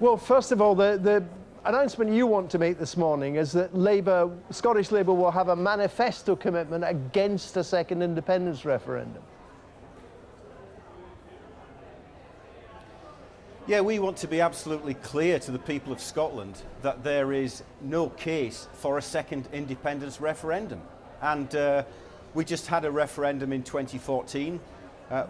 Well, first of all, the announcement you want to make this morning is that Scottish Labour will have a manifesto commitment against a second independence referendum. Yeah, we want to be absolutely clear to the people of Scotland that there is no case for a second independence referendum. And we just had a referendum in 2014.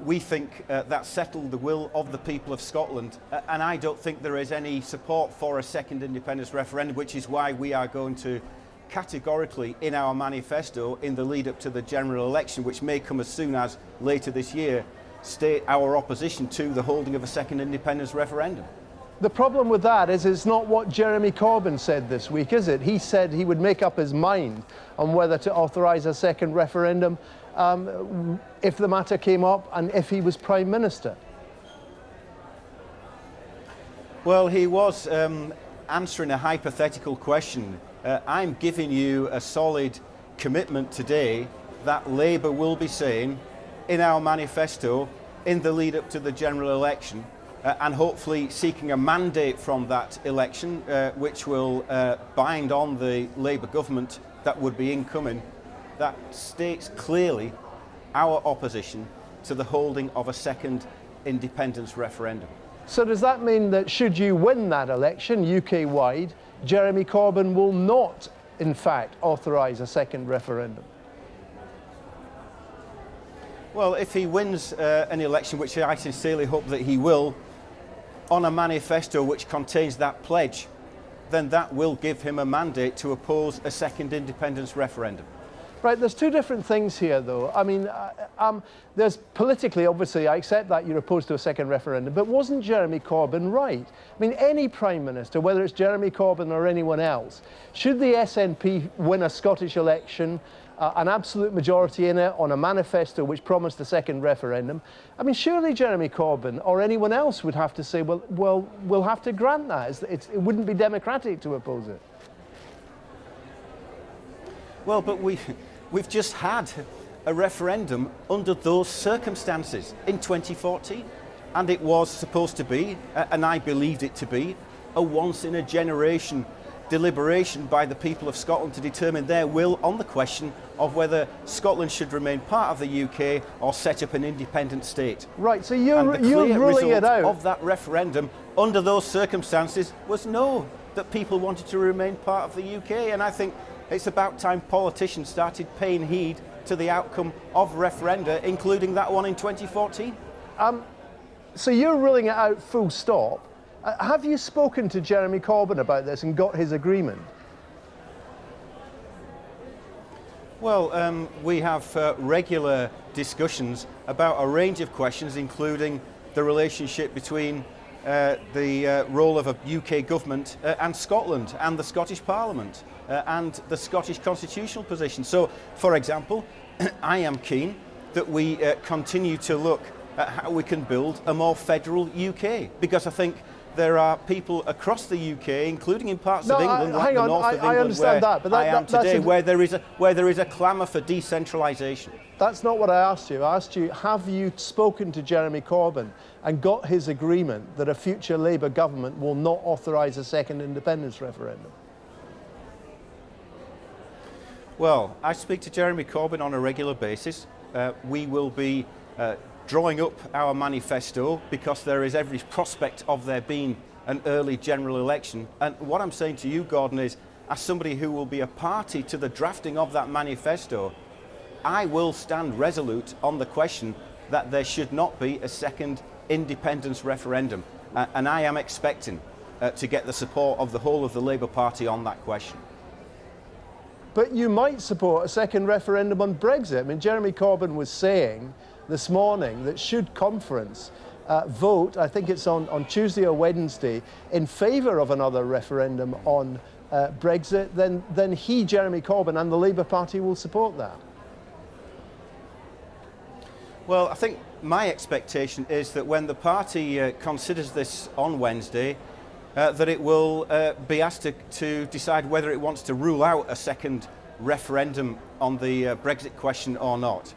We think that settled the will of the people of Scotland, and I don't think there is any support for a second independence referendum, which is why we are going to categorically in our manifesto in the lead up to the general election, which may come as soon as later this year, state our opposition to the holding of a second independence referendum. The problem with that is it's not what Jeremy Corbyn said this week, is it? He said he would make up his mind on whether to authorise a second referendum if the matter came up and if he was Prime Minister. Well, he was answering a hypothetical question. I'm giving you a solid commitment today that Labour will be saying in our manifesto in the lead up to the general election, and hopefully seeking a mandate from that election which will bind on the Labour government that would be incoming, that states clearly our opposition to the holding of a second independence referendum. So does that mean that should you win that election UK-wide, Jeremy Corbyn will not in fact authorise a second referendum? Well, if he wins an election, which I sincerely hope that he will, on a manifesto which contains that pledge, then that will give him a mandate to oppose a second independence referendum. Right, there's two different things here, though. I mean, there's politically, obviously, I accept that you're opposed to a second referendum, but wasn't Jeremy Corbyn right? I mean, any Prime Minister, whether it's Jeremy Corbyn or anyone else, should the SNP win a Scottish election, an absolute majority in it on a manifesto which promised a second referendum, I mean, surely Jeremy Corbyn or anyone else would have to say, well, we'll have to grant that. It wouldn't be democratic to oppose it. Well, but we've just had a referendum under those circumstances in 2014, and it was supposed to be, and I believed it to be, a once-in-a-generation deliberation by the people of Scotland to determine their will on the question of whether Scotland should remain part of the UK or set up an independent state. Right, so you're ruling it out. The result of that referendum under those circumstances was no, that people wanted to remain part of the UK, and I think it's about time politicians started paying heed to the outcome of referenda, including that one in 2014. So you're ruling it out full stop. Have you spoken to Jeremy Corbyn about this and got his agreement? Well, we have regular discussions about a range of questions, including the relationship between the role of a UK government and Scotland and the Scottish Parliament and the Scottish constitutional position. So, for example, I am keen that we continue to look at how we can build a more federal UK, because I think there are people across the UK, including in parts of England, like the north of England, where I am today, where there is a clamour for decentralisation. That's not what I asked you. I asked you, have you spoken to Jeremy Corbyn and got his agreement that a future Labour government will not authorise a second independence referendum? Well, I speak to Jeremy Corbyn on a regular basis. We will be drawing up our manifesto because there is every prospect of there being an early general election. And what I'm saying to you, Gordon, is as somebody who will be a party to the drafting of that manifesto, I will stand resolute on the question that there should not be a second independence referendum. And I am expecting to get the support of the whole of the Labour Party on that question. But you might support a second referendum on Brexit. I mean, Jeremy Corbyn was saying this morning that should conference vote, I think it's on Tuesday or Wednesday, in favour of another referendum on Brexit, then he, Jeremy Corbyn, and the Labour Party will support that. Well, I think my expectation is that when the party considers this on Wednesday, that it will be asked to decide whether it wants to rule out a second referendum on the Brexit question or not.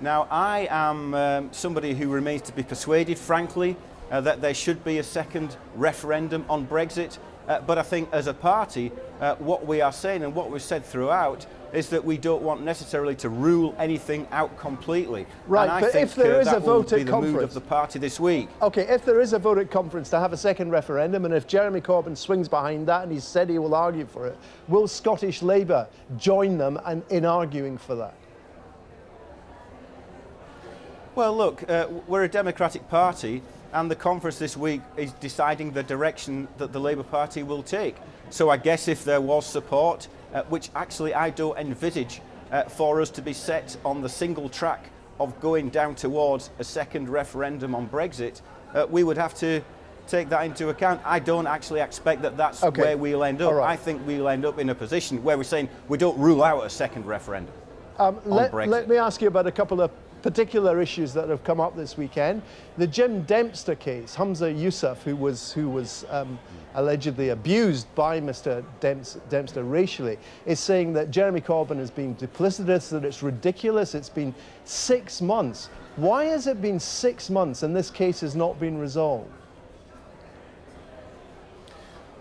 Now, I am somebody who remains to be persuaded, frankly, that there should be a second referendum on Brexit. But I think as a party, what we are saying and what we've said throughout is that we don't want necessarily to rule anything out completely. Right, and I but think if there is that a vote will be at the conference, mood of the party this week. Okay, if there is a vote at conference to have a second referendum, and if Jeremy Corbyn swings behind that and he said he will argue for it, will Scottish Labour join them in arguing for that? Well, look, we're a democratic party, and the conference this week is deciding the direction that the Labour Party will take. So I guess if there was support, which actually I don't envisage for us to be set on the single track of going down towards a second referendum on Brexit, we would have to take that into account. I don't actually expect that that's where we'll end up. Right. I think we'll end up in a position where we're saying we don't rule out a second referendum on Brexit. Let me ask you about a couple of particular issues that have come up this weekend. The Jim Dempster case, Humza Yousaf, who was allegedly abused by Mr. Dempster racially, is saying that Jeremy Corbyn has been duplicitous, that it's ridiculous. It's been 6 months. Why has it been 6 months and this case has not been resolved?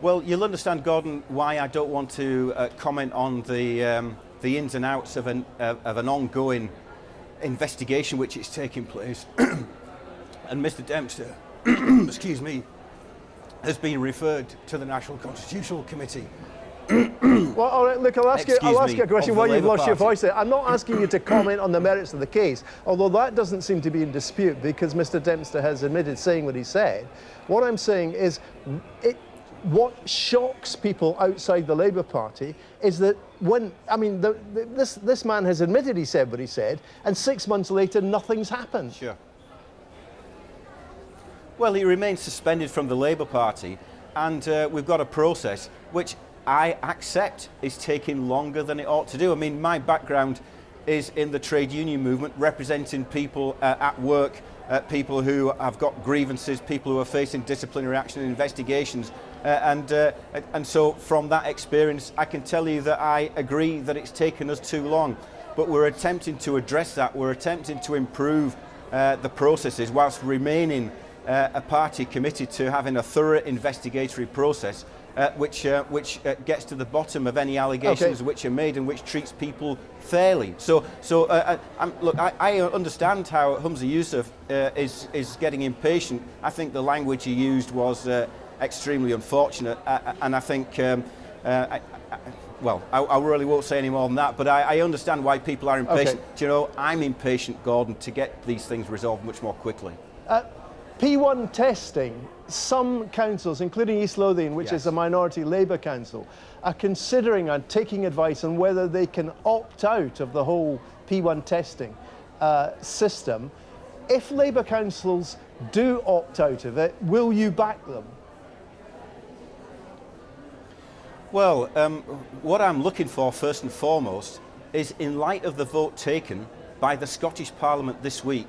Well, you'll understand, Gordon, why I don't want to comment on the ins and outs of an ongoing investigation which is taking place. And Mr. Dempster, excuse me, has been referred to the National Constitutional Committee. Well, all right, look, I'll ask you a question while you've lost your voice there. I'm not asking you to comment on the merits of the case, although that doesn't seem to be in dispute because Mr. Dempster has admitted saying what he said. What I'm saying is, what shocks people outside the Labour Party is that this man has admitted he said what he said, and 6 months later nothing's happened. Sure. Well, he remains suspended from the Labour Party, and we've got a process which I accept is taking longer than it ought to do. I mean, my background is in the trade union movement, representing people at work, people who have got grievances, people who are facing disciplinary action and investigations. And so from that experience, I can tell you that I agree that it's taken us too long. But we're attempting to address that. We're attempting to improve the processes whilst remaining a party committed to having a thorough investigatory process which gets to the bottom of any allegations which are made and which treats people fairly. Look, I understand how Humza Yousaf is getting impatient. I think the language he used was extremely unfortunate, and I think, well, I really won't say any more than that, but I understand why people are impatient. Do you know, I'm impatient, Gordon, to get these things resolved much more quickly. P1 testing, some councils, including East Lothian, which is a minority Labour council, are considering and taking advice on whether they can opt out of the whole P1 testing system. If Labour councils do opt out of it, will you back them? Well, what I'm looking for first and foremost is, in light of the vote taken by the Scottish Parliament this week,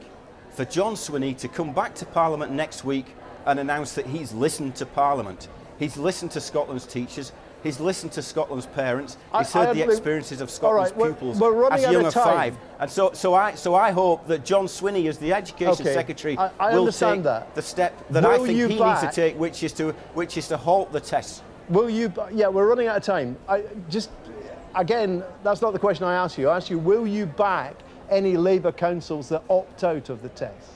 for John Swinney to come back to Parliament next week and announce that he's listened to Parliament. He's listened to Scotland's teachers, he's listened to Scotland's parents, he's heard the experiences of Scotland's pupils as young as 5. And so I hope that John Swinney, as the Education Secretary, will take the step that I think he needs to take, which is to halt the tests. Will you? Yeah, we're running out of time. Again, that's not the question I asked you. I asked you, will you back any Labour councils that opt out of the test?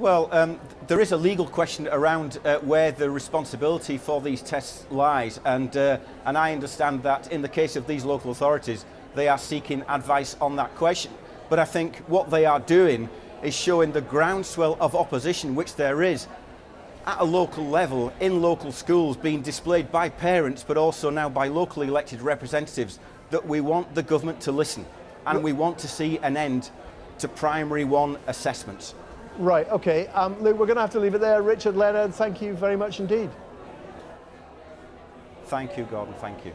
Well, there is a legal question around where the responsibility for these tests lies, and I understand that in the case of these local authorities, they are seeking advice on that question. But I think what they are doing is showing the groundswell of opposition which there is at a local level, in local schools, being displayed by parents, but also now by locally elected representatives, that we want the government to listen, and we want to see an end to Primary 1 assessments. Right, okay. Luke, we're going to have to leave it there. Richard, Leonard, thank you very much indeed. Thank you, Gordon, thank you.